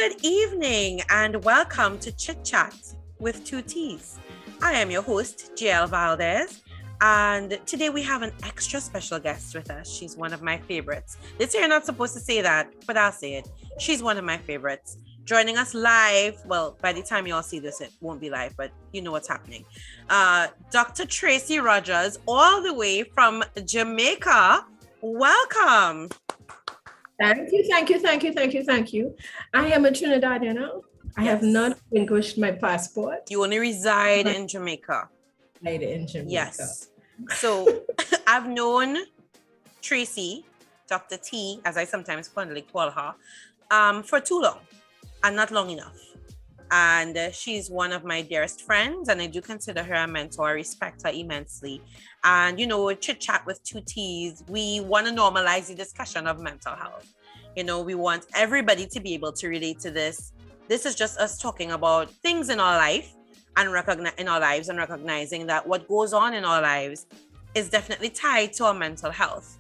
Good evening and welcome to Chit Chatt with two T's. I am your host, J'elle Valdez, and today we have an extra special guest with us. She's one of my favorites. This year, you're not supposed to say that, but I'll say it. She's one of my favorites. Joining us live, well, by the time you all see this, it won't be live, but you know what's happening. Dr. Tracie Rogers, all the way from Jamaica. Welcome. Thank you. I am a Trinidadian. I have not relinquished my passport. You only reside in Jamaica. Yes. So I've known Tracie, Dr. T, as I sometimes fondly call her, for too long and not long enough. And she's one of my dearest friends, and I do consider her a mentor. I respect her immensely. And, you know, Chit Chat with two T's, we want to normalize the discussion of mental health. You know, we want everybody to be able to relate to this. This is just us talking about things in our life and recognizing that what goes on in our lives is definitely tied to our mental health.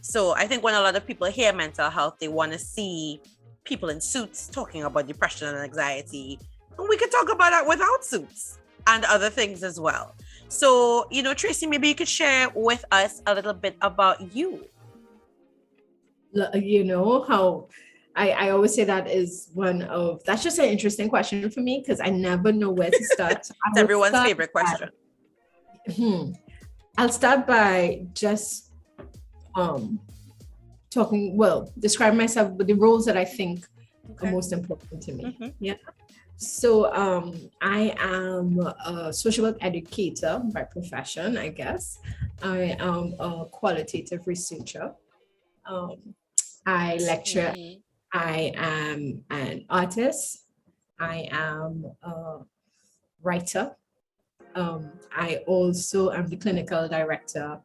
So I think when a lot of people hear mental health, they want to see people in suits talking about depression and anxiety. And we could talk about that without suits and other things as well. So, you know, Tracie, maybe you could share with us a little bit about you. You know how I always say that's just an interesting question for me because I never know where to start. It's everyone's favorite question. I'll start by just describe myself with the roles that I think are most important to me. Mm-hmm. Yeah. So I am a social work educator by profession, I guess. I am a qualitative researcher. I lecture. Mm-hmm. I am an artist. I am a writer. I also am the clinical director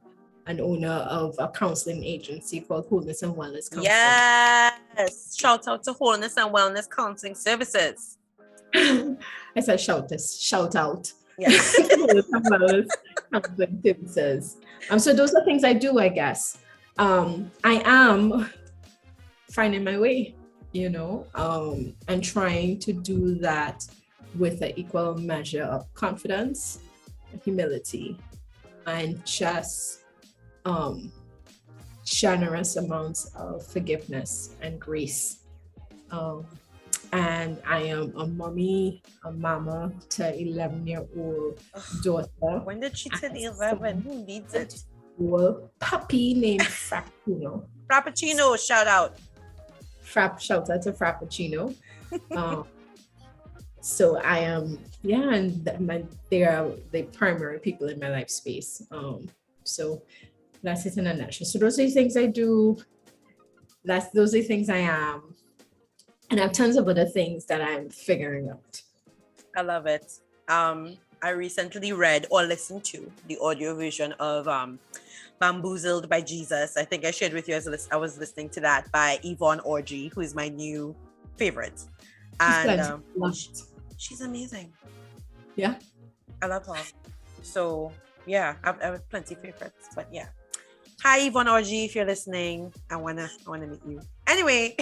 and owner of a counseling agency called Wholeness and Wellness Counseling. Yes! Shout out to Wholeness and Wellness Counseling Services. I said shout out. Yes. Wholeness and Wellness Counseling Services. So those are things I do, I guess. I am finding my way, you know, and trying to do that with an equal measure of confidence, humility, and just generous amounts of forgiveness and grace. And I am a mama to 11-year-old daughter. When did she turn 11? Who needs it? Puppy named Frappuccino. Frappuccino, shout out. Shout out to Frappuccino. So I am, and they are the primary people in my life space. So that's it in a nutshell. So those are the things I do. Those are the things I am. And I have tons of other things that I'm figuring out. I love it. I recently read or listened to the audio version of Bamboozled by Jesus. I think I shared with you I was listening to that by Yvonne Orji, who is my new favorite. And she's amazing. Yeah. I love her. So yeah, I have plenty of favorites, but yeah. Hi Yvonne Orji, if you're listening, I wanna meet you. Anyway,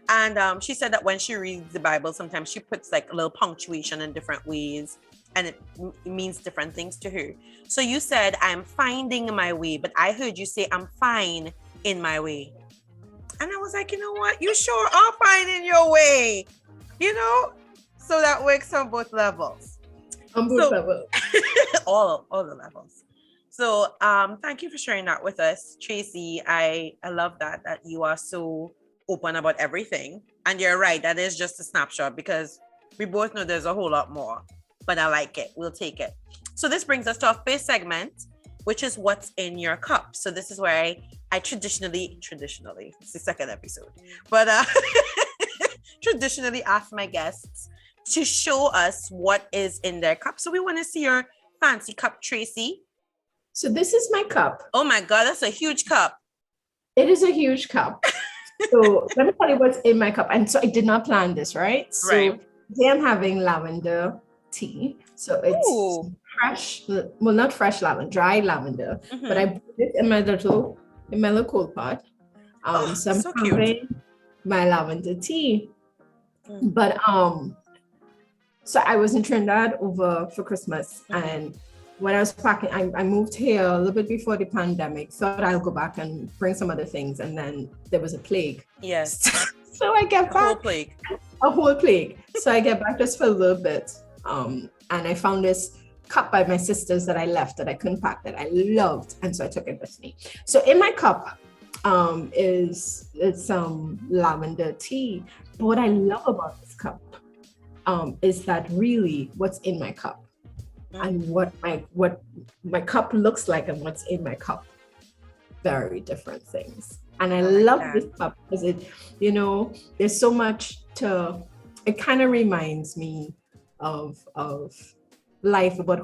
and she said that when she reads the Bible, sometimes she puts like a little punctuation in different ways, and it means different things to her. So you said, I'm finding my way, but I heard you say, I'm fine in my way. And I was like, you know what? You sure are finding your way, you know? So that works on both levels. On both levels. all the levels. So thank you for sharing that with us, Tracie. I love that you are so open about everything. And you're right, that is just a snapshot because we both know there's a whole lot more. But I like it. We'll take it. So this brings us to our first segment, which is what's in your cup. So this is where I traditionally, it's the second episode, but traditionally ask my guests to show us what is in their cup. So we want to see your fancy cup, Tracie. So this is my cup. Oh my God, that's a huge cup. It is a huge cup. So let me tell you what's in my cup. And so I did not plan this, right? So today I'm having lavender tea. So it's fresh, well, not fresh lavender, dry lavender. Mm-hmm. But I put it in my little cold pot. So I'm having my lavender tea. But so I was in Trinidad for Christmas, and when I was packing, I moved here a little bit before the pandemic. Thought I'll go back and bring some other things, and then there was a plague. Yes. So I get back. A whole plague. So I get back just for a little bit, and I found this cup by my sisters that I left that I couldn't pack that I loved, and so I took it with me. So in my cup is some lavender tea. But what I love about this cup is that really what's in my cup and what my cup looks like and what's in my cup, very different things. And I love this cup because it, there's so much it kind of reminds me of life, about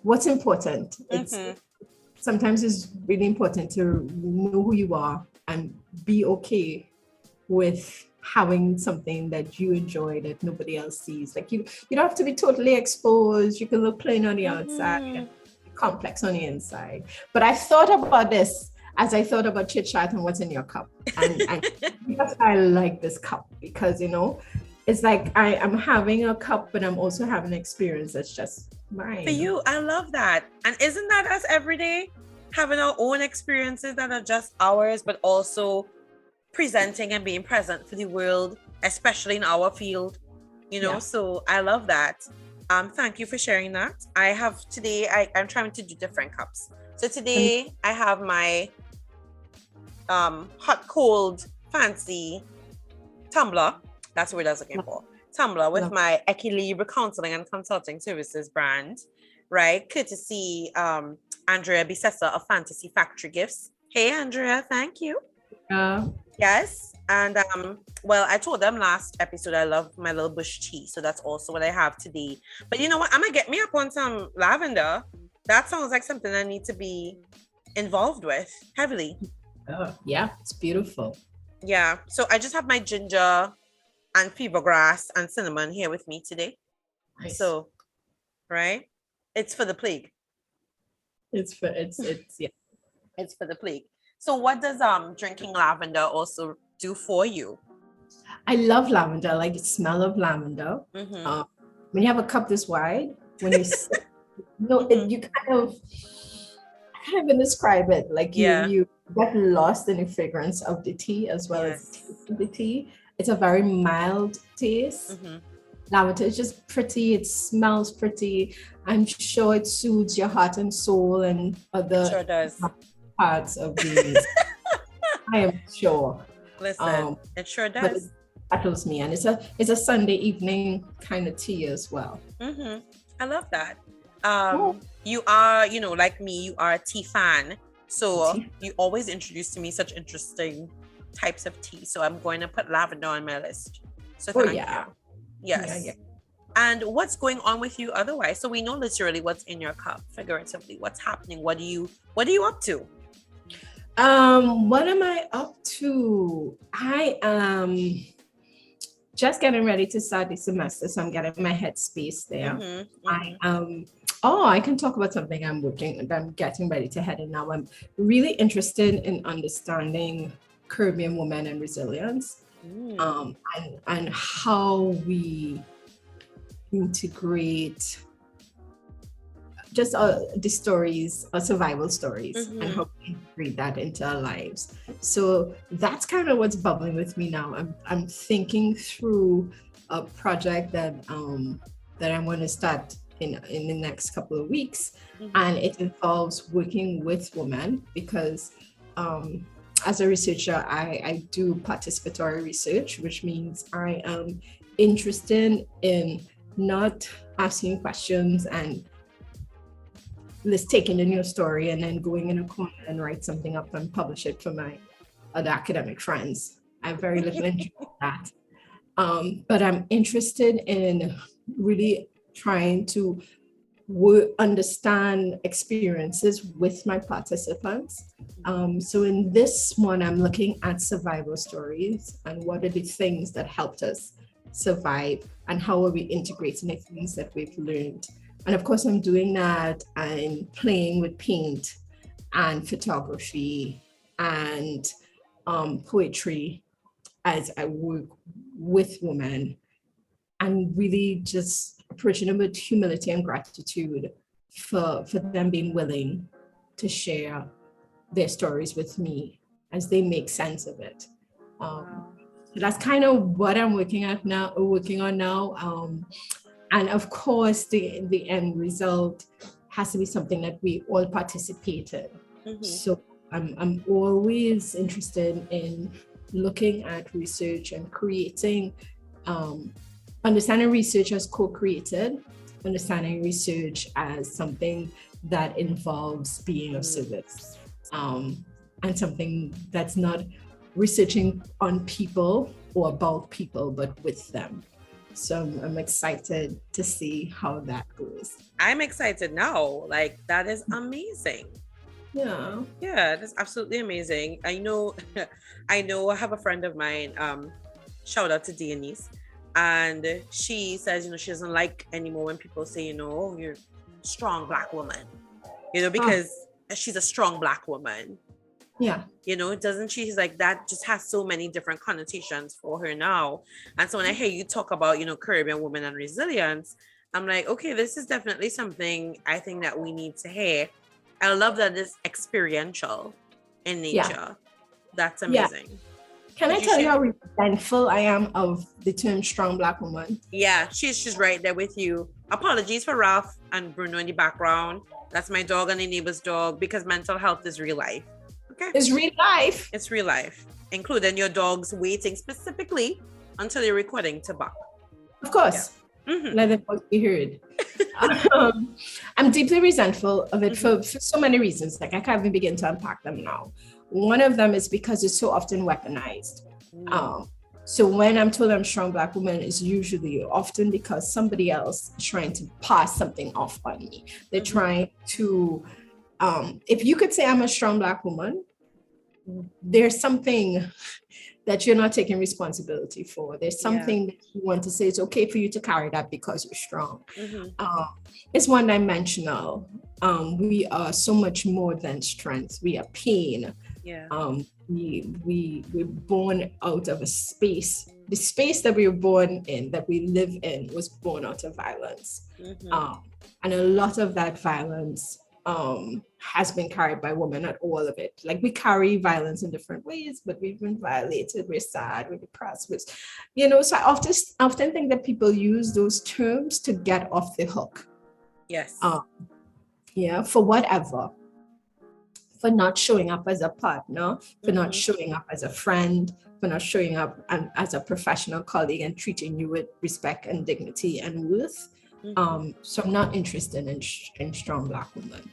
what's important. Sometimes it's really important to know who you are and be okay with having something that you enjoy that nobody else sees. Like you don't have to be totally exposed. You can look plain on the outside, complex on the inside. But I thought about this as I thought about Chit Chatt and what's in your cup. And because I like this cup, because it's like I'm having a cup, but I'm also having an experience that's just mine. For you, I love that. And isn't that us every day? Having our own experiences that are just ours, but also presenting and being present for the world, especially in our field, so I love that. Thank you for sharing that. I have today, I'm trying to do different cups. So today I have my hot, cold, fancy tumbler. That's the word I was looking for. Tumbler with my Equilibre Counselling and Consulting Services brand, right? Courtesy Andrea Bisessa of Fantasy Factory Gifts. Hey, Andrea, thank you. Yes. And I told them last episode I love my little bush tea, so that's also what I have today. But you know what? I'm gonna get me up on some lavender. That sounds like something I need to be involved with heavily. Oh, yeah, it's beautiful. Yeah. So I just have my ginger and fever grass and cinnamon here with me today. Nice. So, right? It's for the plague. It's for the plague. So what does drinking lavender also do for you? I love lavender. I like the smell of lavender. When you have a cup this wide, when you sip, you kind of, I can't even describe it. Like you get lost in the fragrance of the tea as well as the taste of the tea. It's a very mild taste. Lavender is just pretty. It smells pretty. I'm sure it soothes your heart and soul and other parts of the. I am sure. Listen, it sure does. But it battles me, and it's a Sunday evening kind of tea as well. I love that. You are, like me, you are a tea fan. So you always introduce to me such interesting types of tea. So I'm going to put lavender on my list. So thank you. Yes. Yeah. And what's going on with you otherwise? So we know literally what's in your cup, figuratively, what's happening. What are you up to? What am I up to? I am just getting ready to start the semester, so I'm getting my headspace there. I can talk about something I'm getting ready to head in now. I'm really interested in understanding Caribbean women and resilience, and how we integrate just the stories, survival stories, and how we integrate that into our lives. So that's kind of what's bubbling with me now. I'm thinking through a project that I'm going to start in the next couple of weeks, and it involves working with women because as a researcher, I do participatory research, which means I am interested in not asking questions and let's take in a new story and then going in a corner and write something up and publish it for my other academic friends. I have very little interest in that. But I'm interested in really trying to understand experiences with my participants. So in this one, I'm looking at survival stories and what are the things that helped us survive and how are we integrating the things that we've learned. And of course, I'm doing that and playing with paint and photography and poetry as I work with women and really just approaching them with humility and gratitude for them being willing to share their stories with me as they make sense of it. So that's kind of what I'm working on now. And of course, the end result has to be something that we all participate in. Mm-hmm. So I'm always interested in looking at research and creating, understanding research as co-created, understanding research as something that involves being of service, and something that's not researching on people or about people, but with them. So I'm excited to see how that goes. I'm excited now. Like, that is amazing. Yeah, that's absolutely amazing. I know I have a friend of mine, shout out to Denise, and she says, she doesn't like anymore when people say, oh, you're a strong Black woman, because she's a strong Black woman. Yeah. She's like, that just has so many different connotations for her now. And so when I hear you talk about, Caribbean women and resilience, I'm like, okay, this is definitely something I think that we need to hear. I love that it's experiential in nature. Yeah. That's amazing. Yeah. Can I tell you how resentful I am of the term strong Black woman? Yeah, she's right there with you. Apologies for Ralph and Bruno in the background. That's my dog and the neighbor's dog, because mental health is real life. Okay. It's real life. It's real life, including your dogs waiting specifically until you're recording to bark. Of course. Yeah. Mm-hmm. Let them be heard. I'm deeply resentful of it for so many reasons. Like, I can't even begin to unpack them now. One of them is because it's so often weaponized. So when I'm told I'm a strong Black woman, it's usually often because somebody else is trying to pass something off on me. They're trying to, if you could say I'm a strong Black woman, there's something that you're not taking responsibility for. There's something that you want to say it's okay for you to carry that because you're strong. It's one-dimensional. We are so much more than strength. We are pain. Yeah. We're born out of a space. The space that we were born in, that we live in, was born out of violence. And a lot of that violence has been carried by women, not all of it. Like, we carry violence in different ways, but we've been violated, we're sad, we're depressed, so I often think that people use those terms to get off the hook. Yes. For whatever. For not showing up as a partner, for not showing up as a friend, for not showing up as a professional colleague and treating you with respect and dignity and worth. So I'm not interested in strong Black women.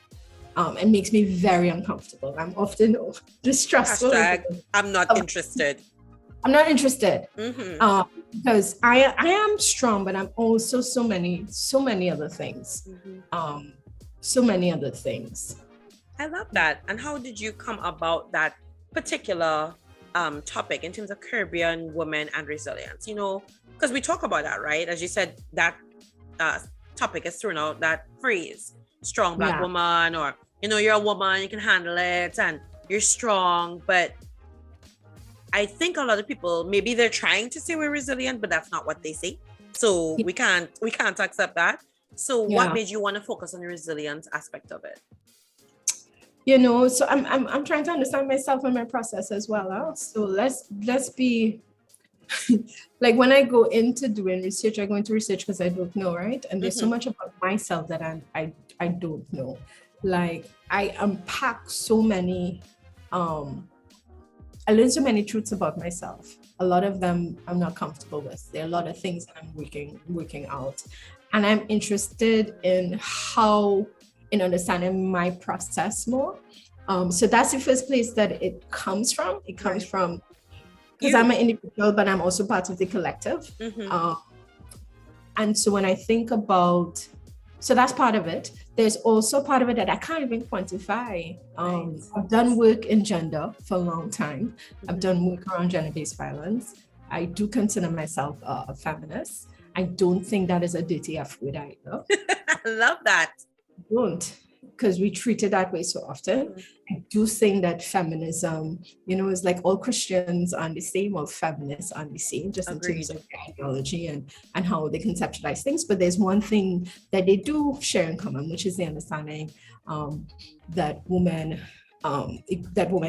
It makes me very uncomfortable. I'm often distrustful. I'm not interested. I'm not interested. Because I am strong, but I'm also so many other things. So many other things. I love that. And how did you come about that particular topic in terms of Caribbean women and resilience? Because we talk about that, right? As you said, that topic is thrown out, that phrase, strong Black woman, or, you're a woman, you can handle it, and you're strong. But I think a lot of people, maybe they're trying to say we're resilient, but that's not what they say. So we can't accept that. So what made you want to focus on the resilience aspect of it? So I'm trying to understand myself and my process as well. Huh? So let's be like, when I go into doing research, I go into research because I don't know, right? And there's so much about myself that I don't know. Like, I unpack so many, I learned so many truths about myself. A lot of them I'm not comfortable with. There are a lot of things that I'm working out. And I'm interested in understanding my process more. So that's the first place that it comes from. It comes from, because I'm an individual, but I'm also part of the collective. And so when I think about, so that's part of it. There's also part of it that I can't even quantify. I've done work in gender for a long time. I've done work around gender-based violence. I do consider myself a feminist. I don't think that is a dirty F word either. I love that. Don't. because we treat it that way so often. I do think that feminism, is like all Christians are the same, or feminists are the same, just in terms of their ideology and how they conceptualize things. But there's one thing that they do share in common, which is the understanding that women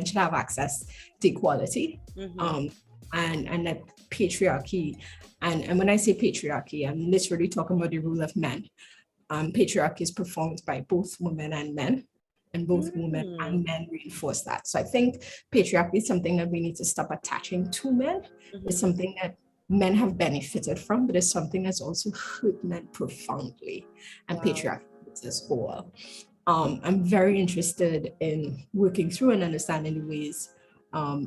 should have access to equality, and that patriarchy. And when I say patriarchy, I'm literally talking about the rule of men. Patriarchy is performed by both women and men, and both women and men reinforce that. So I think patriarchy is something that we need to stop attaching to men. It's something that men have benefited from, but it's something that's also hurt men profoundly. And patriarchy is as well. I'm very interested in working through and understanding the ways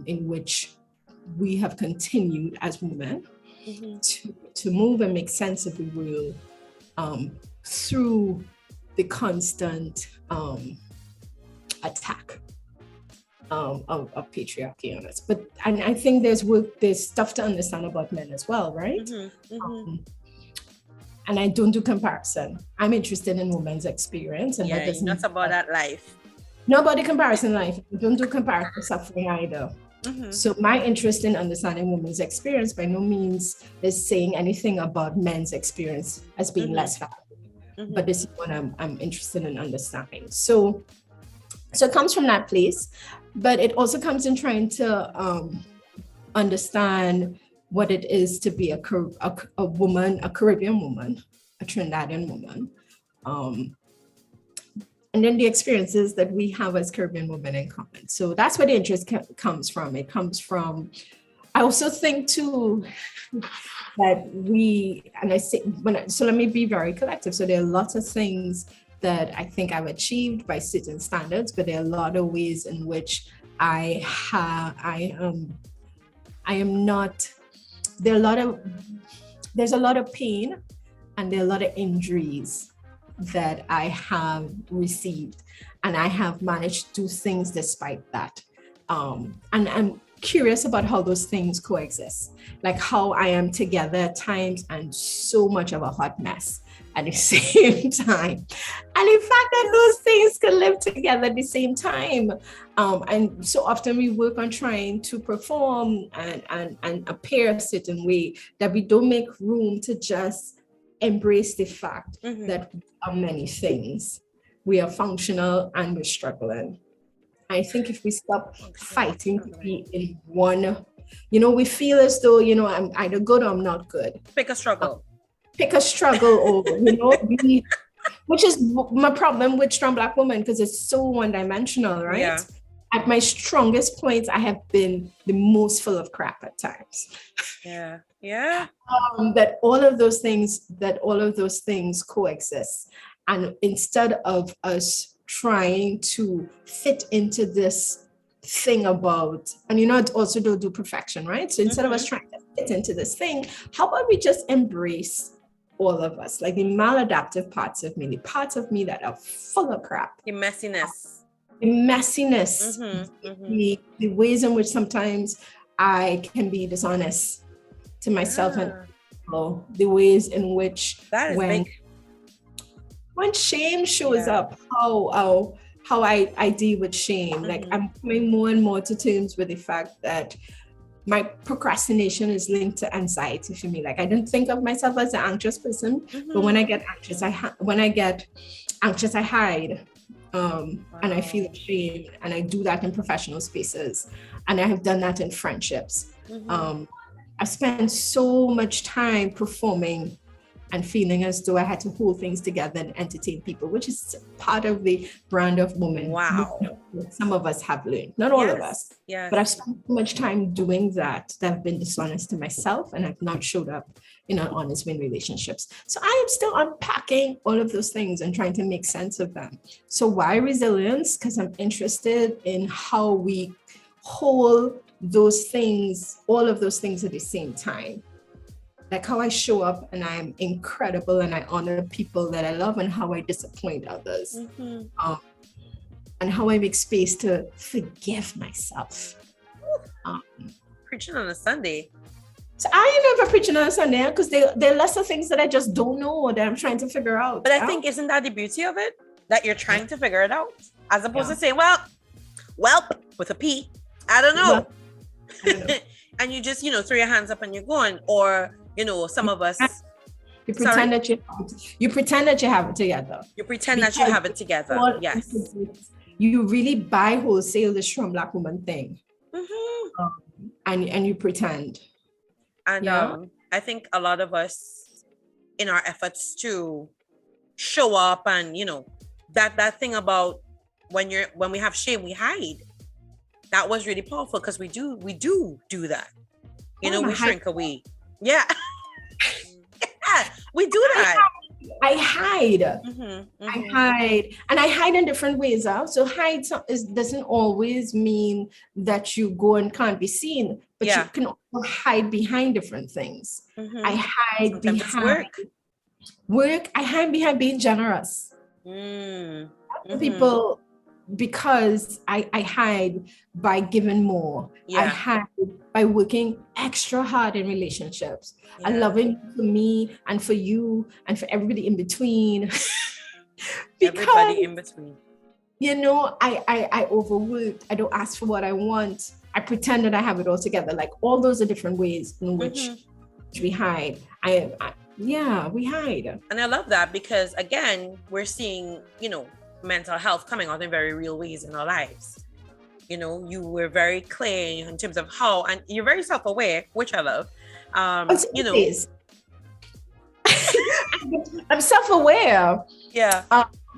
in which we have continued as women to move and make sense of the world through the constant attack of patriarchy on us. And I think there's stuff to understand about men as well, right? And I don't do comparison. I'm interested in women's experience, and that doesn't not about that life. Not about the comparison life. I don't do comparison suffering either. So my interest in understanding women's experience by no means is saying anything about men's experience as being less valuable. But this is what I'm interested in understanding. So it comes from that place, but it also comes in trying to understand what it is to be a woman, a Caribbean woman, a Trinidadian woman. And then the experiences that we have as Caribbean women in common. So that's where the interest comes from. It comes from, I also think too, that so let me be very collective. So there are lots of things that I think I've achieved by certain standards, but there are a lot of ways in which there's a lot of pain and there are a lot of injuries that I have received, and I have managed to do things despite that. And I'm curious about how those things coexist, like how I am together at times and so much of a hot mess at the same time. And in fact that those things can live together at the same time. And so often we work on trying to perform and appear a certain way that we don't make room to just embrace the fact that we are many things. We are functional and we're struggling. I think if we stop fighting to be in one, we feel as though, I'm either good or I'm not good. Pick a struggle over, which is my problem with strong Black women, because it's so one-dimensional, right? Yeah. At my strongest points, I have been the most full of crap at times. Yeah. That all of those things coexist. And instead of us trying to fit into this thing about, and I also don't do perfection, right? So instead of us trying to fit into this thing, how about we just embrace all of us, like the maladaptive parts of me, the parts of me that are full of crap. The messiness. The ways in which sometimes I can be dishonest to myself and people, the ways in which when shame shows up, how I deal with shame. Like I'm coming more and more to terms with the fact that my procrastination is linked to anxiety for me. Like I didn't think of myself as an anxious person, but when I get anxious, I hide. And I feel ashamed, and I do that in professional spaces, and I have done that in friendships. I've spent so much time performing and feeling as though I had to hold things together and entertain people, which is part of the brand of woman. Wow. Some of us have learned, not all of us. Yes. But I've spent so much time doing that I've been dishonest to myself, and I've not showed up in honest in relationships. So I am still unpacking all of those things and trying to make sense of them. So why resilience? Because I'm interested in how we hold those things, all of those things at the same time. Like how I show up and I'm incredible and I honor people that I love, and how I disappoint others. And how I make space to forgive myself. Preaching on a Sunday. So I never preaching on a Sunday, because there are lesser things that I just don't know or that I'm trying to figure out. But I think, isn't that the beauty of it? that you're trying to figure it out, as opposed to saying, welp with a P, I don't know. And you just, throw your hands up and you're going. Or, some of us. You pretend that you pretend that you have it together. You pretend that you have it together. Yes. You really buy wholesale the strong Black woman thing. And you pretend. And I think a lot of us, in our efforts to show up and, that thing about when we have shame, we hide. That was really powerful, because we do that. We shrink away. Yeah. We do that. I hide. I hide. And I hide in different ways. So hide doesn't always mean that you go and can't be seen, but you can also hide behind different things. I hide sometimes behind work. I hide behind being generous. People, because I hide by giving more. I hide by working extra hard in relationships. I love it for me and for you and for everybody in between. Everybody in between. I overwork. I don't ask for what I want. I pretend that I have it all together. Like, all those are different ways in which we hide. We hide. And I love that, because again, we're seeing, mental health coming out in very real ways in our lives. You were very clear in terms of how, and you're very self-aware, which I love. I'm self-aware. Yeah.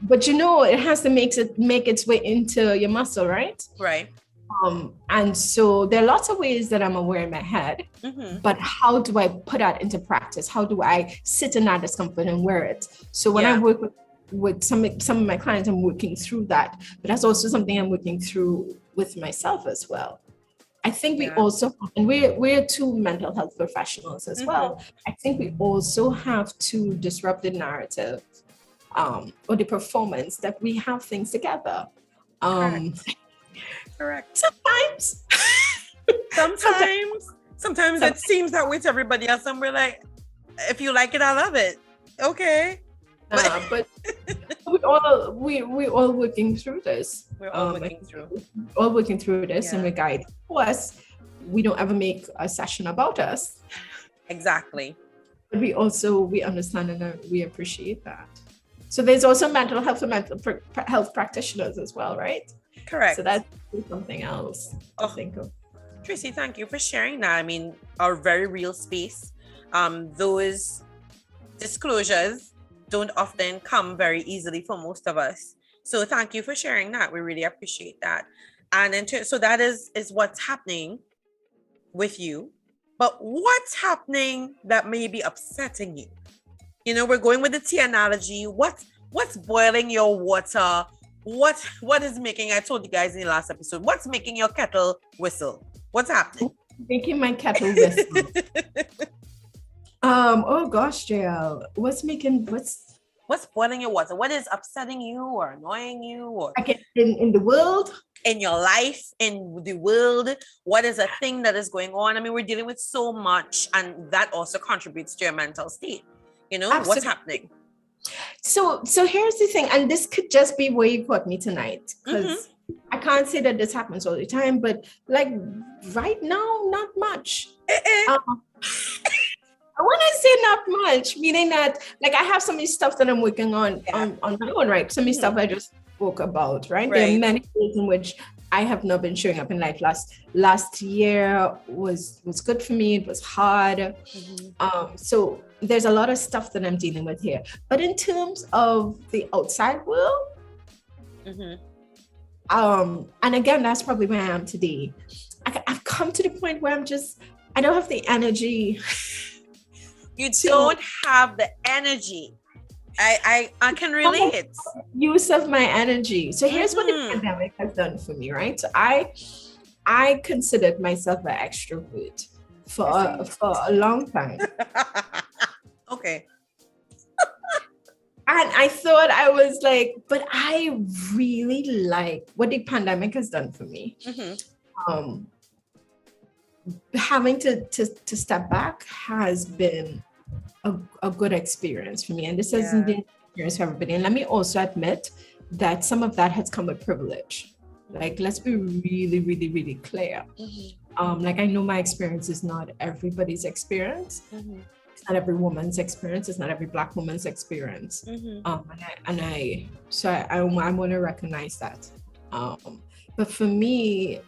But it has to make its way into your muscle, right? Right. And so there are lots of ways that I'm aware in my head, but how do I put that into practice? How do I sit in that discomfort and wear it? So when I work with some of my clients, I'm working through that, but that's also something I'm working through with myself as well. I think we also, and we're two mental health professionals as well. I think we also have to disrupt the narrative or the performance that we have things together. Correct. Sometimes it seems that way to everybody else, and we're like, if you like it, I love it. Okay. But we all working through this. We're all working through this, and we guide. For us, we don't ever make a session about us. Exactly. But we understand and we appreciate that. So there's also mental health and mental health practitioners as well, right? Correct. So that's something else to think of. Tracie, thank you for sharing that. I mean, our very real space. Those disclosures don't often come very easily for most of us. So thank you for sharing that. We really appreciate that. And so that is what's happening with you. But what's happening that may be upsetting you? We're going with the tea analogy. What's boiling your water? What is making, I told you guys in the last episode, what's making your kettle whistle? What's happening? Making my kettle whistle. Oh gosh, J'elle, what's boiling your water? What is upsetting you or annoying you, or in the world, in your life, in the world? What is a thing that is going on? I mean, we're dealing with so much, and that also contributes to your mental state. Absolutely. What's happening? So here's the thing, and this could just be where you caught me tonight, because I can't say that this happens all the time, but like right now, not much. When I say not much, meaning that like I have some of the stuff that I'm working on my own, right? Some of the stuff I just spoke about, right? There are many ways in which I have not been showing up in life. Last year was good for me. It was hard. So there's a lot of stuff that I'm dealing with here. But in terms of the outside world, and again, that's probably where I am today. I've come to the point where I don't have the energy. You don't have the energy. I can relate. Use of my energy. So here's what the pandemic has done for me, right? So I considered myself an extrovert for a long time. Okay. And I thought I was like, but I really like what the pandemic has done for me. Having to step back has been a good experience for me. And this hasn't been an experience for everybody. And let me also admit that some of that has come with privilege. Like, let's be really, really, really clear. Like, I know my experience is not everybody's experience. It's not every woman's experience. It's not every Black woman's experience. I want to recognize that. But for me,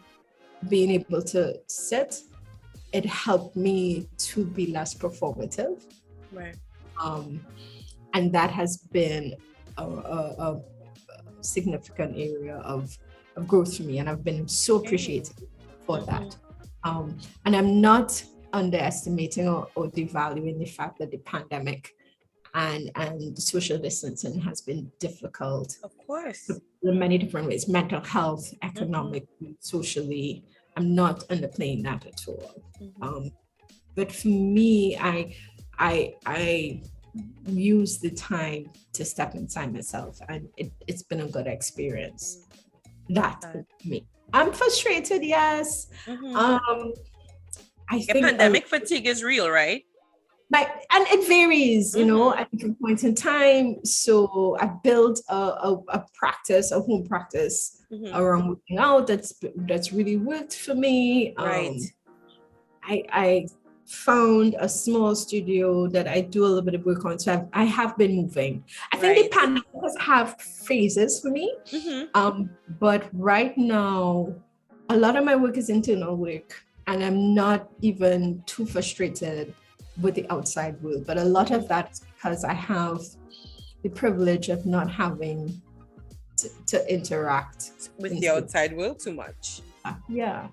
being able to sit, it helped me to be less performative. Right. And that has been a significant area of growth for me. And I've been so appreciative for that. And I'm not underestimating or devaluing the fact that the pandemic and social distancing has been difficult. Of course. In many different ways, mental health, economically, socially. I'm not underplaying that at all. But for me, I use the time to step inside myself, and it's been a good experience. That for me. I'm frustrated, yes. I think pandemic fatigue is real, right? And it varies, you know, at different points in time. So I built a home practice around working out that's really worked for me. Right. I found a small studio that I do a little bit of work on. So I have been moving. I think the pandemic has have phases for me. But right now, a lot of my work is internal work, and I'm not even too frustrated with the outside world. But a lot of that is because I have the privilege of not having to interact with the outside world too much. Yeah.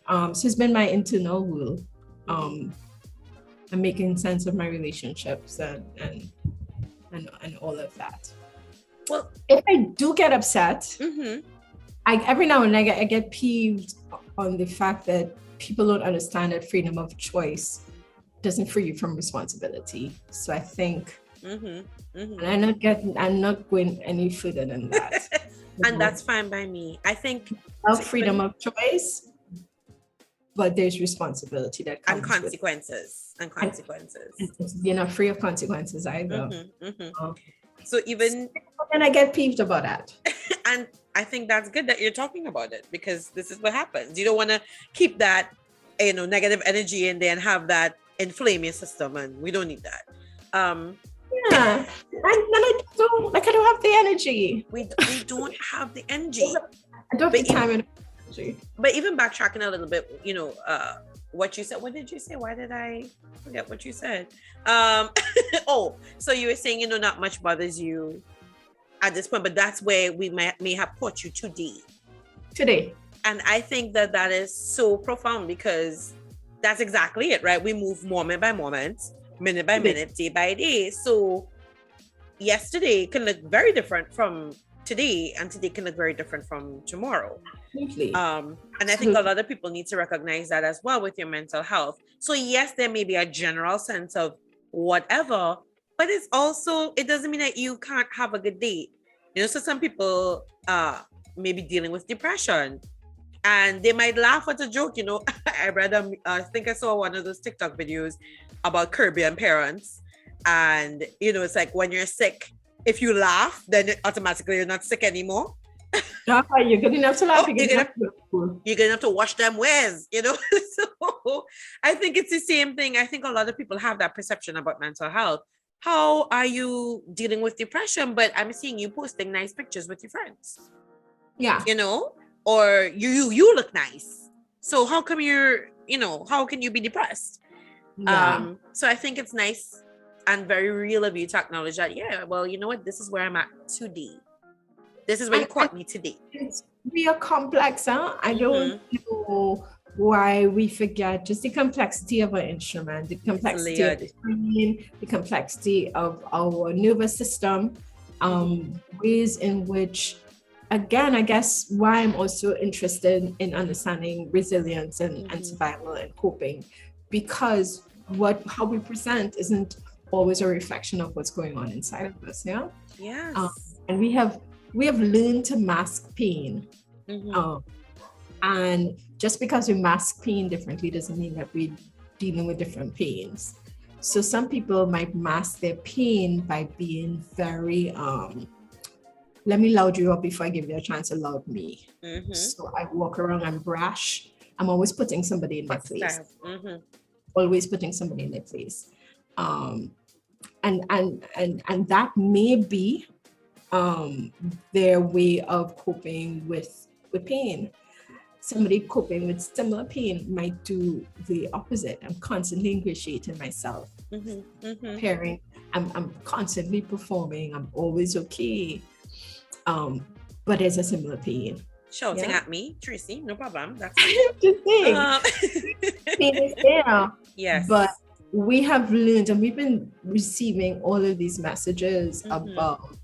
So it's been my internal world. I'm making sense of my relationships and all of that. Well, if I do get upset, every now and then I get peeved on the fact that people don't understand that freedom of choice doesn't free you from responsibility. So I think, and I'm not going any further than that. And that's fine by me. I think freedom of choice, but there's responsibility that comes and consequences. You're not free of consequences either. So even and I get peeved about that. And I think that's good that you're talking about it, because this is what happens. You don't want to keep that, negative energy in there and have that inflame your system, and we don't need that. Yeah, and I don't have the energy. We don't have the energy. I don't have the time and energy. But even backtracking a little bit, what you said. What did you say? Why did I forget what you said? So you were saying, not much bothers you at this point, but that's where we may have caught you today. And I think that is so profound, because that's exactly it, right? We move moment by moment, minute by minute, day by day. So yesterday can look very different from today, and today can look very different from tomorrow. Absolutely. And I think a lot of people need to recognize that as well with your mental health. So yes, there may be a general sense of whatever, but it doesn't mean that you can't have a good day. So some people may be dealing with depression, and they might laugh at a joke. I read I think I saw one of those TikTok videos about Caribbean parents, and it's like, when you're sick, if you laugh, then automatically you're not sick anymore. No, you're good enough to laugh. You're gonna have to wash them wares, So I think it's the same thing. I think a lot of people have that perception about mental health. How are you dealing with depression? But I'm seeing you posting nice pictures with your friends. Yeah. Or you look nice. So how come how can you be depressed? Yeah. So I think it's nice and very real of you to acknowledge that, well, you know what? This is where I'm at today. This is where you caught me today. It's real complex, huh? I don't know why we forget just the complexity of our instrument, the complexity of the brain, the complexity of our nervous system, ways in which, again, I guess why I'm also interested in understanding resilience and survival and coping, because how we present isn't always a reflection of what's going on inside of us. Yeah. Yes. And we have learned to mask pain. And just because we mask pain differently doesn't mean that we're dealing with different pains. So some people might mask their pain by being very let me loud you up before I give you a chance to loud me. Mm-hmm. So I walk around and brash. I'm always putting somebody in their place. Mm-hmm. Always putting somebody in their place. And that may be their way of coping with pain. Somebody coping with similar pain might do the opposite. I'm constantly ingratiating myself. Preparing. I'm constantly performing. I'm always okay. But there's a similar pain. Shouting at me, Tracie, no problem. That's the thing. Pain is there. Yes. But we have learned, and we've been receiving all of these messages about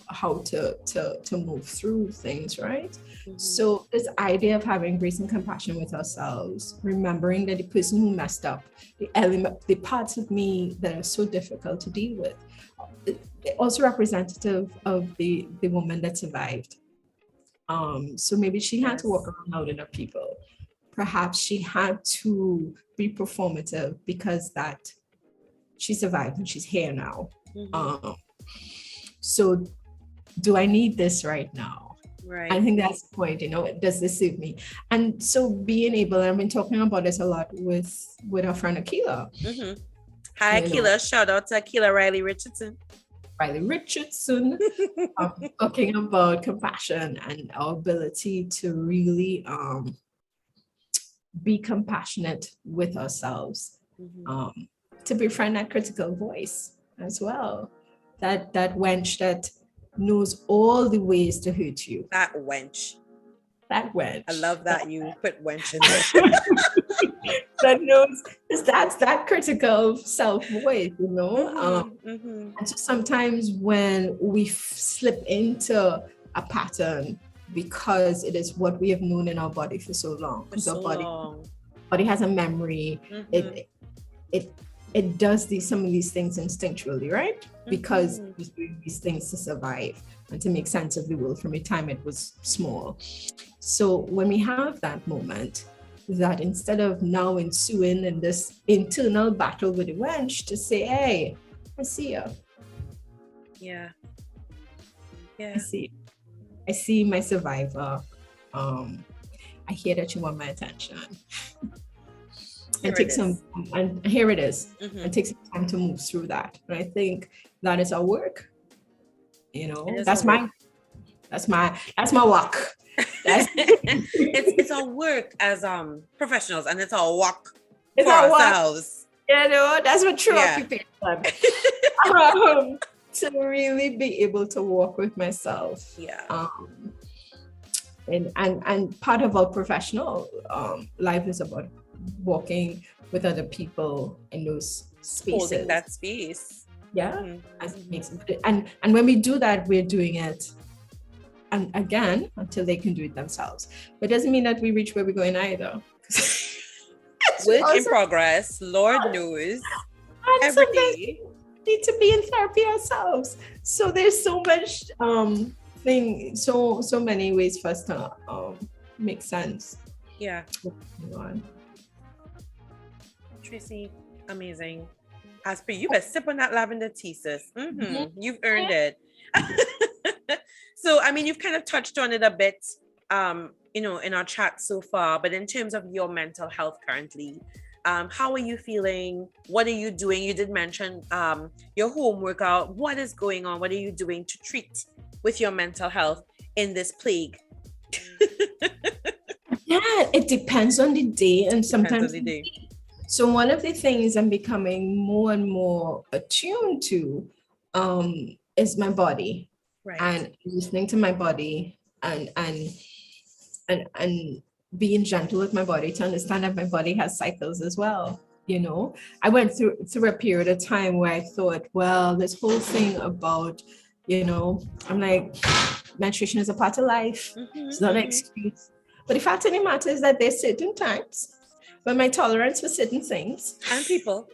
how to move through things, right? So this idea of having grace and compassion with ourselves, remembering that the person who messed up, the parts of me that are so difficult to deal with, they're also representative of the woman that survived. So maybe she had to walk around louder than people. Perhaps she had to be performative because that she survived and she's here now. So do I need this right now? Right. I think that's the point, does this suit me? And so being able, and I've been talking about this a lot with our friend Aquila. Hi, Aquila. Shout out to Aquila Riley Richardson. Talking about compassion and our ability to really be compassionate with ourselves, to befriend that critical voice as well. That wench that knows all the ways to hurt you. That wench. I love that you put wench in there. That knows, that's that critical self voice, And so sometimes when we slip into a pattern because it is what we have known in our body for so long, because our body has a memory, it does some of these things instinctually, right? Because it was doing these things to survive and to make sense of the world from a time it was small. So when we have that moment, that instead of now ensuing in this internal battle with the wench, to say, hey, I see you. Yeah. I see my survivor. I hear that you want my attention. And take some, and here it is. And take some time to move through that. And I think that is our work. That's my work. It's our work as professionals, and it's our work for ourselves. That's what true occupation. To really be able to walk with myself. And part of our professional life is about walking with other people in those spaces. Holding that space. As it makes it. And when we do that, we're doing it, and again, until they can do it themselves. But it doesn't mean that we reach where we're going either. Work in progress, Lord knows. Every day. Need to be in therapy ourselves. So there's so much so many ways for us to make sense. Tracie, amazing. As per you, best sip on that lavender tea, sis. You've earned it. So, I mean, you've kind of touched on it a bit, in our chat so far, but in terms of your mental health currently, how are you feeling? What are you doing? You did mention your home workout. What is going on? What are you doing to treat with your mental health in this plague? It depends on the day, and sometimes So one of the things I'm becoming more and more attuned to is my body, and listening to my body and being gentle with my body to understand that my body has cycles as well. I went through a period of time where I thought, well, this whole thing about, I'm like, menstruation is a part of life. It's not an excuse. But the fact of the matter is that there's certain times when my tolerance for certain things and people,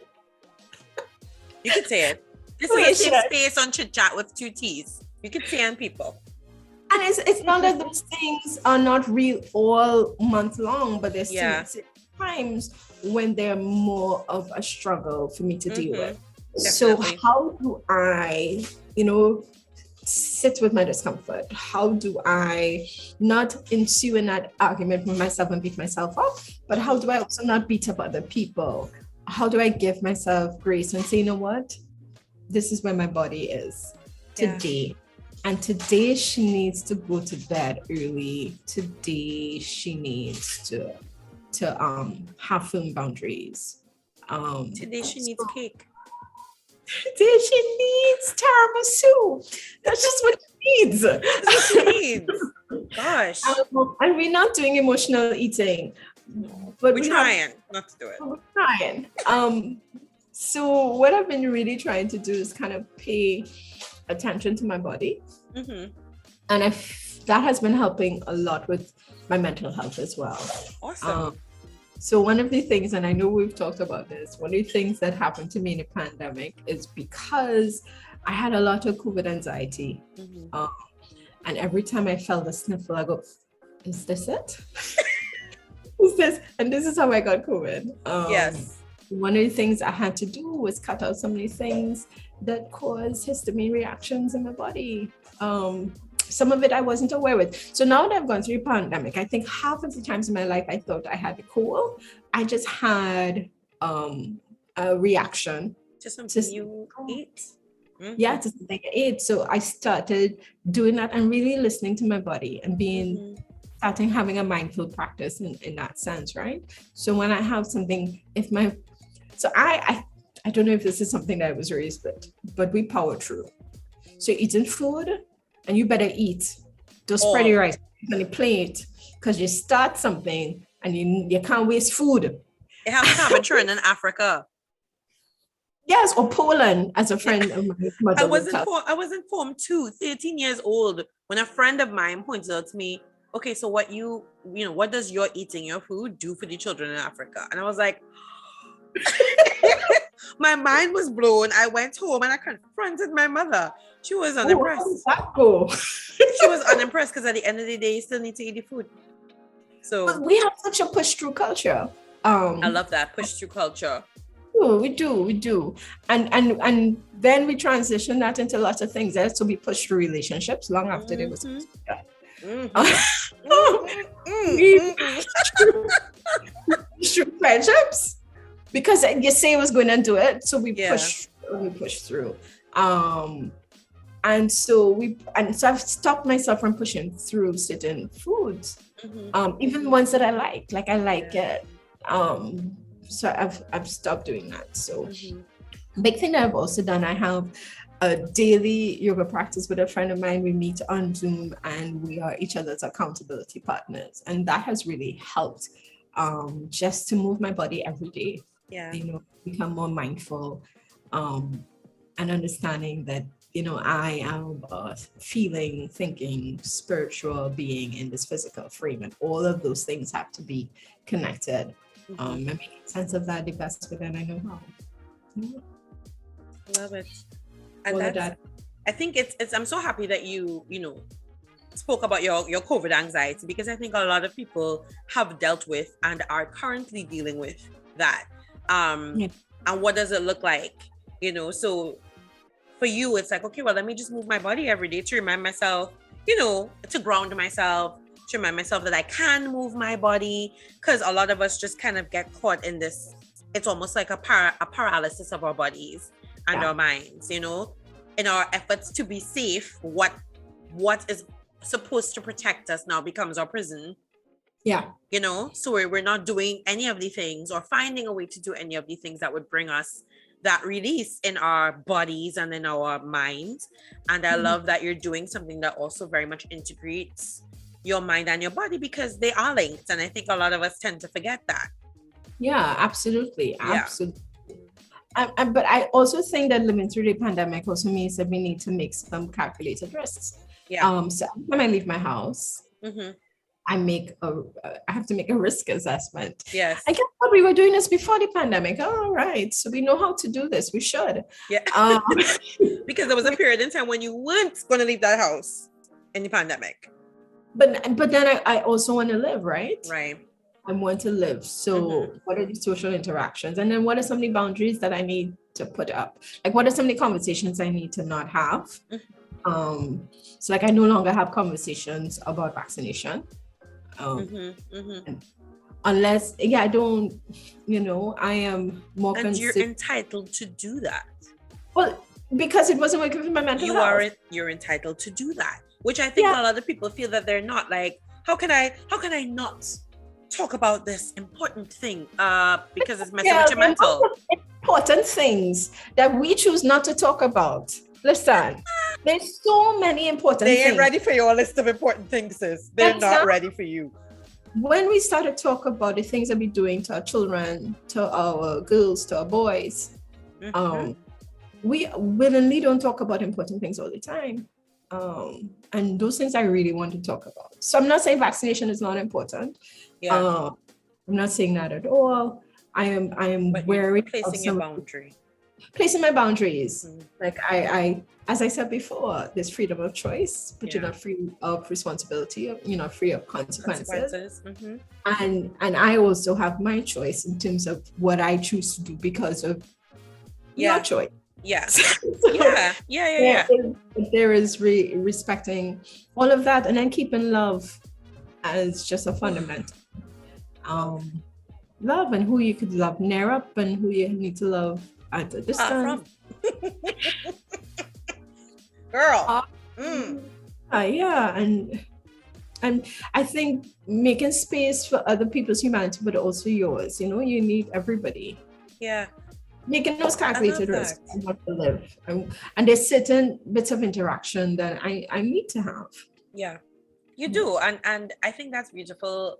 you could say it. This is a safe space on Chit Chat with 2 T's. You could say and people. And it's not that those things are not real all month long, but there's certain times when they're more of a struggle for me to deal with. Definitely. So how do I, sit with my discomfort? How do I not ensue in that argument with myself and beat myself up? But how do I also not beat up other people? How do I give myself grace and say, you know what? This is where my body is today. Yeah. And today she needs to go to bed early. Today she needs to have firm boundaries. Today she needs cake. Today she needs tiramisu. That's just what she needs. That's what she needs. Gosh. And we're not doing emotional eating. But we're trying not to do it. We're trying. So what I've been really trying to do is kind of pay attention to my body. Mm-hmm. And that has been helping a lot with my mental health as well. Awesome. So one of the things, and I know we've talked about this, one of the things that happened to me in the pandemic is because I had a lot of COVID anxiety. Mm-hmm. And every time I felt a sniffle, I go, is this it? Is this? And this is how I got COVID. Yes. One of the things I had to do was cut out some of the things that cause histamine reactions in my body. Some of it I wasn't aware with. So now that I've gone through a pandemic, I think half of the times in my life I thought I had the cold. I just had a reaction to something you ate. Mm-hmm. Yeah, to something I ate. So I started doing that and really listening to my body and starting having a mindful practice in that sense, right? So when I have something, I don't know if this is something that I was raised with, but we power through. So eating food, and you better eat. Don't spread your rice on the plate because you start something and you can't waste food. It has happened in Africa. Yes, or Poland, as a friend of my mother. I was informed too, 13 years old, when a friend of mine pointed out to me, okay, so what what does your eating your food do for the children in Africa? And I was like, my mind was blown. I went home and I confronted my mother. She was unimpressed. How did that go? She was unimpressed because at the end of the day, you still need to eat the food. So but we have such a push-through culture. I love that push-through culture. Oh, we do. And then we transition that into lots of things. So we push through relationships long after they were supposed to be through friendships. Because you say it was going to do it, so we push through. And so I've stopped myself from pushing through certain foods, even ones that I like it. So I've stopped doing that. So big thing that I've also done, I have a daily yoga practice with a friend of mine. We meet on Zoom and we are each other's accountability partners, and that has really helped just to move my body every day. Yeah, become more mindful and understanding that I am a feeling, thinking, spiritual being in this physical frame, and all of those things have to be connected. And making sense of that the best way that I know how. Love it. And I think it's I'm so happy that you spoke about your COVID anxiety, because I think a lot of people have dealt with and are currently dealing with that. And what does it look like? So for you, it's like, okay, well, let me just move my body every day to remind myself, to ground myself, to remind myself that I can move my body, because a lot of us just kind of get caught in this. It's almost like a paralysis of our bodies and our minds, in our efforts to be safe. What is supposed to protect us now becomes our prison. Yeah. So we're not doing any of the things or finding a way to do any of the things that would bring us that release in our bodies and in our minds. And I love that you're doing something that also very much integrates your mind and your body, because they are linked. And I think a lot of us tend to forget that. Yeah, absolutely. Absolutely. But I also think that living through the pandemic also means that we need to make some calculated risks. Yeah. So when I leave my house, I have to make a risk assessment. Yes. I guess we were doing this before the pandemic. All right. So we know how to do this. We should. Yeah. Because there was a period in time when you weren't going to leave that house in the pandemic. But then I also want to live, right? Right. I want to live. So what are the social interactions? And then what are some of the boundaries that I need to put up? Like, what are some of the conversations I need to not have? So like I no longer have conversations about vaccination. Unless, I don't, I am more and you're entitled to do that. Well, because it wasn't working for my mental health. You're entitled to do that, which I think a lot of people feel that they're not. Like, how can I not talk about this important thing? Because it's messing with your mental. Important things that we choose not to talk about. Listen, there's so many important things. They ain't ready for your list of important things, sis. They're not ready for you. When we start to talk about the things that we're doing to our children, to our girls, to our boys, we willingly don't talk about important things all the time. And those things I really want to talk about. So I'm not saying vaccination is not important. I'm not saying that at all. I am wary placing your boundary. Placing my boundaries. Like I, as I said before, there's freedom of choice, but you're not free of responsibility. You're not free of consequences. And I also have my choice in terms of what I choose to do because of your choice. Yes. There is respecting all of that, and then keeping love as just a fundamental. Love and who you could love near up and who you need to love at a distance. Girl. And I think making space for other people's humanity, but also yours. You need everybody. Yeah. Making those calculated risks and want to live. And there's certain bits of interaction that I need to have. Yeah, you do. And I think that's beautiful,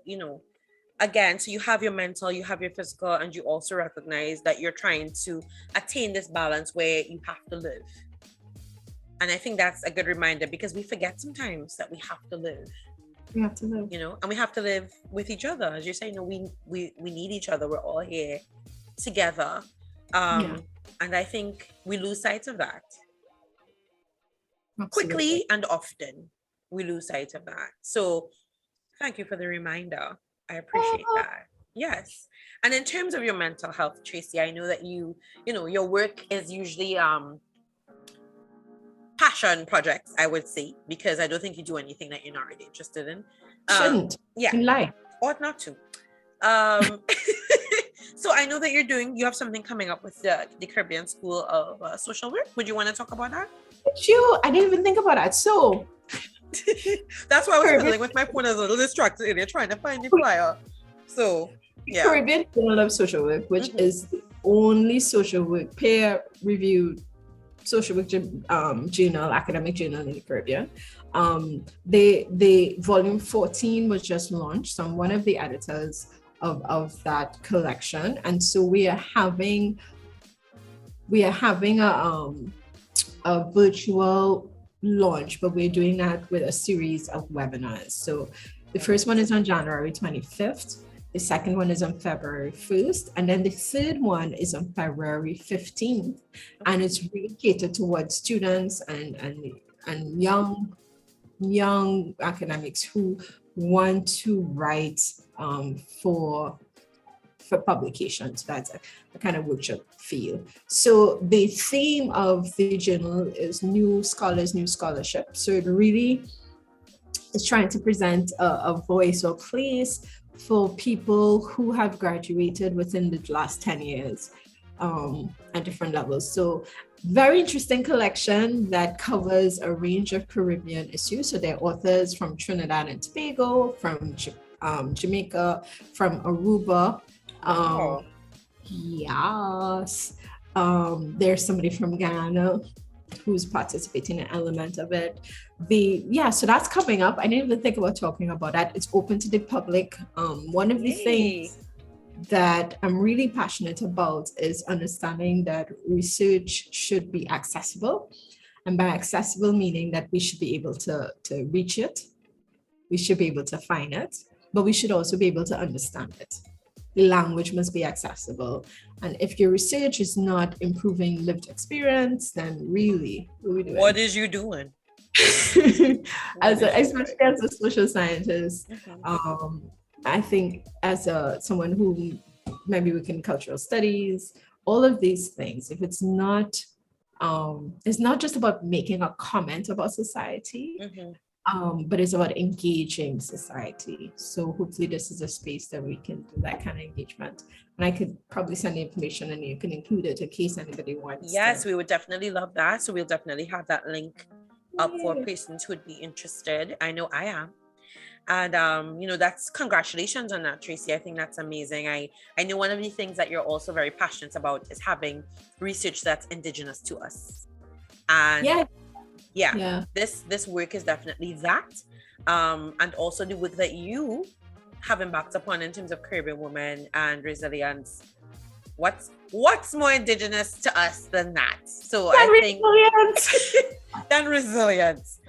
again, so you have your mental, you have your physical, and you also recognize that you're trying to attain this balance where you have to live. And I think that's a good reminder, because we forget sometimes that we have to live. We have to live. And we have to live with each other. As you say, we need each other. We're all here together. And I think we lose sight of that. Absolutely. Quickly and often we lose sight of that. So thank you for the reminder. I appreciate that. Yes. And in terms of your mental health, Tracie, I know that your work is usually passion projects, I would say, because I don't think you do anything that you're not really interested in. Shouldn't. In life. Ought not to. So I know that you have something coming up with the Caribbean School of Social Work. Would you want to talk about that? I didn't even think about that. So that's why I was fiddling with my phone as a little distracted earlier, trying to find the flyer. So Caribbean Journal of Social Work, which is the only social work peer-reviewed social work journal, academic journal in the Caribbean. The volume 14 was just launched. So I'm one of the editors of that collection, and so we are having a virtual launch, but we're doing that with a series of webinars. So the first one is on January 25th, the second one is on February 1st, and then the third one is on February 15th, and it's really catered towards students and young academics who want to write for publications. That's a kind of workshop feel. So the theme of the journal is New Scholars, New Scholarship. So it really is trying to present a voice or place for people who have graduated within the last 10 years at different levels. So very interesting collection that covers a range of Caribbean issues. So there are authors from Trinidad and Tobago, from Jamaica, from Aruba. Yes. There's somebody from Ghana who's participating in an element of it. So that's coming up. I didn't even think about talking about that. It's open to the public. One of the things that I'm really passionate about is understanding that research should be accessible. And by accessible, meaning that we should be able to reach it. We should be able to find it, but we should also be able to understand it. The language must be accessible. And if your research is not improving lived experience, then really, what are we doing? What is you doing? Especially as a social scientist, I think as someone who maybe works in cultural studies, all of these things, if it's not It's not just about making a comment about society, but it's about engaging society. So hopefully this is a space that we can do that kind of engagement. And I could probably send the information and you can include it in case anybody wants. Yes, we would definitely love that. So we'll definitely have that link up for persons who would be interested. I know I am. And that's congratulations on that, Tracie. I think that's amazing. I know one of the things that you're also very passionate about is having research that's indigenous to us. And this work is definitely that. And also the work that you have embarked upon in terms of curbing women and resilience. What's more indigenous to us than that? So I think than resilience.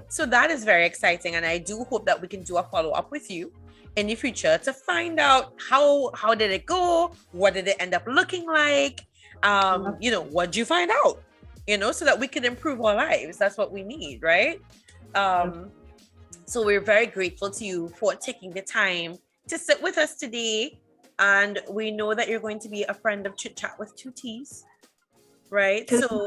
So that is very exciting, and I do hope that we can do a follow-up with you in the future to find out how did it go, what did it end up looking like, what did you find out, so that we can improve our lives. That's what we need, right? So we're very grateful to you for taking the time to sit with us today, and we know that you're going to be a friend of Chit Chat with 2 T's, right? So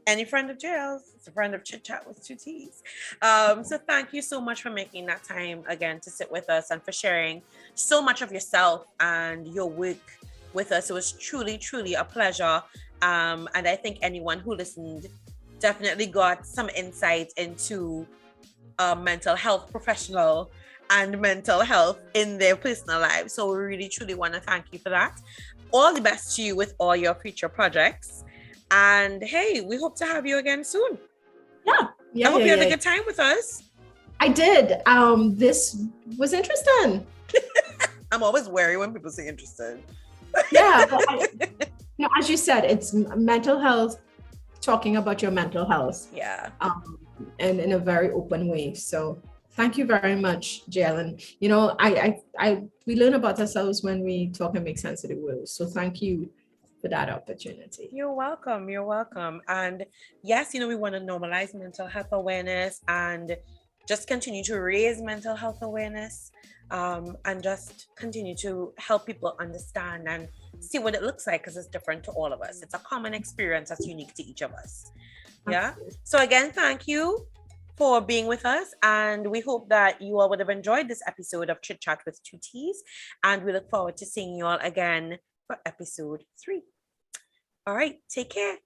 any friend of J'elle's is a friend of Chit Chat with 2 T's. So thank you so much for making that time again to sit with us and for sharing so much of yourself and your work with us. It was truly, truly a pleasure. And I think anyone who listened definitely got some insight into a mental health professional and mental health in their personal lives. So we really, truly want to thank you for that. All the best to you with all your future projects. And hey, we hope to have you again soon. I hope you had a good time with us. I did. This was interesting. I'm always wary when people say interesting. As you said, it's mental health, talking about your mental health. And in a very open way. So thank you very much, J'elle. And we learn about ourselves when we talk and make sense of the world. So thank you for that opportunity. You're welcome. And yes, we want to normalize mental health awareness and just continue to raise mental health awareness, and just continue to help people understand and see what it looks like, because it's different to all of us. It's a common experience that's unique to each of us. So again, thank you for being with us, and we hope that you all would have enjoyed this episode of Chit Chat with 2 T's, and we look forward to seeing you all again for episode 3. All right, take care.